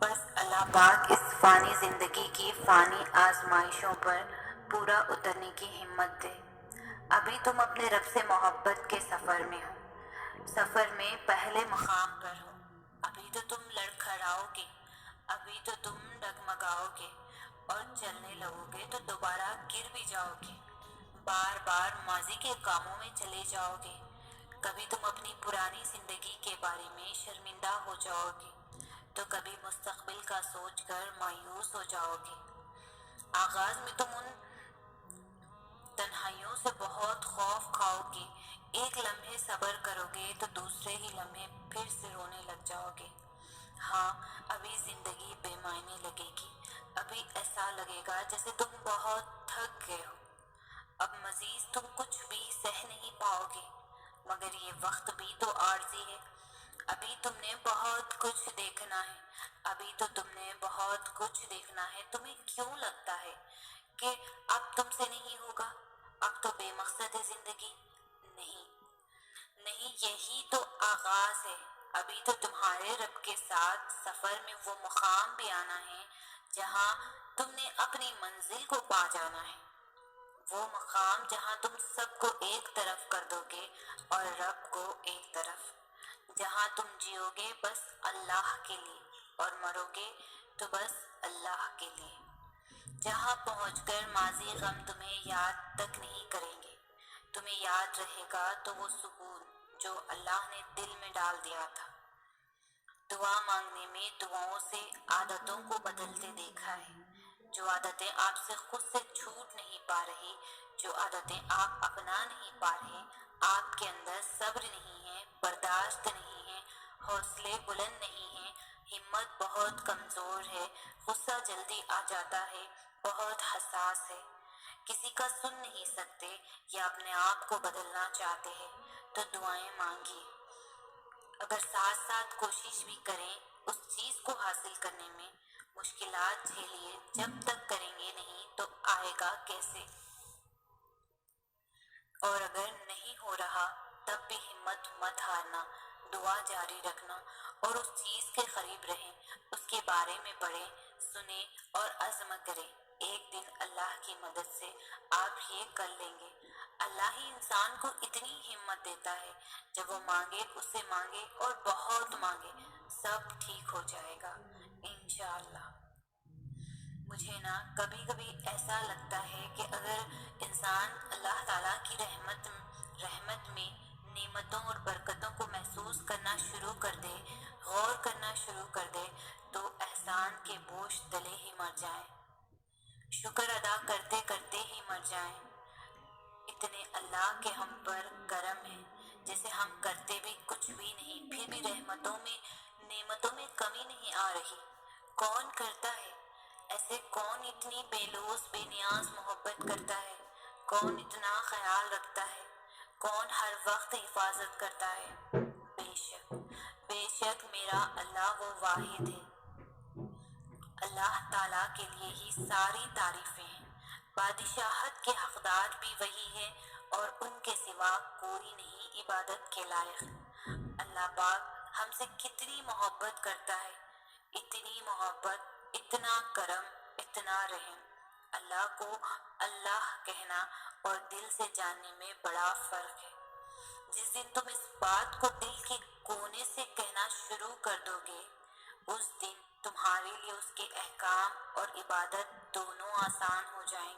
بس اللہ پاک اس فانی زندگی کی فانی آزمائشوں پر پورا اترنے کی ہمت دے۔ ابھی تم اپنے رب سے محبت کے سفر میں ہو، سفر میں پہلے مقام پر ہو۔ ابھی تو تم لڑکھڑاؤ گے، ابھی تو تم ڈگمگاؤ گے اور چلنے لگو گے تو دوبارہ گر بھی جاؤ گے، بار بار ماضی کے کاموں میں چلے جاؤ گے۔ کبھی تم اپنی پرانی زندگی کے بارے میں شرمندہ ہو جاؤ گے تو کبھی مستقبل کا سوچ کر مایوس ہو جاؤ گے۔ آغاز میں تم ان تنہائیوں سے بہت خوف کھاؤ گے، ایک لمحے صبر کرو گے تو دوسرے ہی لمحے پھر سے رونے لگ جاؤ گے۔ ہاں، ابھی زندگی بے معنی لگے گی، ابھی ایسا لگے گا جیسے تم بہت تھک گئے ہو، اب مزید تم کچھ بھی سہ نہیں پاؤ گے۔ مگر یہ وقت بھی تو عارضی ہے، ابھی تم نے بہت کچھ دیکھنا ہے، ابھی تو تم نے بہت کچھ دیکھنا ہے۔ تمہیں کیوں لگتا ہے کہ اب تم سے نہیں ہوگا، اب تو بے مقصد ہے زندگی؟ نہیں نہیں، یہی تو آغاز ہے۔ ابھی تو تمہارے رب کے ساتھ سفر میں وہ مقام بھی آنا ہے جہاں تم نے اپنی منزل کو پا جانا ہے، وہ مقام جہاں تم سب کو ایک طرف کر دو گے اور رب کو ایک طرف، جہاں تم جیو گے بس اللہ کے لیے اور مرو گے تو بس اللہ کے لیے، جہاں پہنچ کر ماضی غم تمہیں یاد تک نہیں کریں گے۔ تمہیں یاد رہے گا تو وہ سکون جو اللہ نے دل میں ڈال دیا تھا۔ دعا مانگنے میں دعاؤں سے عادتوں کو بدلتے دیکھا ہے، جو عادتیں آپ سے خود سے چھوٹ نہیں پا رہی، جو عادتیں آپ اپنا نہیں پا رہے، آپ کے اندر صبر نہیں ہے، برداشت نہیں ہے، حوصلے بلند نہیں ہیں، ہمت بہت کمزور ہے، غصہ جلدی آ جاتا ہے، بہت حساس ہے، کسی کا سن نہیں سکتے یا اپنے آپ کو بدلنا چاہتے ہیں، تو دعائیں مانگیے۔ اگر ساتھ ساتھ کوشش بھی کریں اس چیز کو حاصل کرنے میں، مشکلات جھیلیے، جب تک کریں گے نہیں تو آئے گا کیسے؟ اور اگر نہیں ہو رہا تب بھی ہمت مت ہارنا، دعا جاری رکھنا اور اس چیز کے قریب رہیں، اس کے بارے میں پڑھیں، سنیں اور عزم کریں۔ ایک دن اللہ کی مدد سے آپ یہ کر لیں گے۔ اللہ ہی انسان کو اتنی ہمت دیتا ہے، جب وہ مانگے اس سے مانگے اور بہت مانگے، سب ٹھیک ہو جائے گا انشاءاللہ۔ مجھے نا کبھی کبھی ایسا لگتا ہے کہ اگر انسان اللہ تعالیٰ کی رحمت میں نعمتوں اور برکتوں کو محسوس کرنا شروع کر دے، غور کرنا شروع کر دے، تو احسان کے بوجھ تلے ہی مر جائیں، شکر ادا کرتے کرتے ہی مر جائیں۔ اتنے اللہ کے ہم پر کرم ہے، جیسے ہم کرتے بھی کچھ بھی نہیں، پھر بھی نعمتوں میں کمی نہیں آ رہی۔ کون کرتا ہے ایسے؟ کون اتنی بے لوث بے نیاز محبت کرتا ہے؟ کون اتنا خیال رکھتا ہے؟ کون ہر وقت حفاظت کرتا ہے؟ بے شک میرا اللہ وہ واحد ہے۔ اللہ تعالیٰ کے لیے ہی ساری تعریفیں ہیں، بادشاہت کے حقدار بھی وہی ہے اور ان کے سوا کوئی نہیں عبادت کے لائق۔ اللہ پاک ہم سے کتنی محبت کرتا ہے، اتنی محبت، اتنا کرم، اتنا رحم۔ اللہ کو اللہ کہنا اور دل سے جاننے میں بڑا فرق ہے۔ جس دن تم اس بات کو دل کے کونے سے کہنا شروع کر دو گے، اس دن تمہارے لیے اس کے احکام اور عبادت دونوں آسان ہو جائیں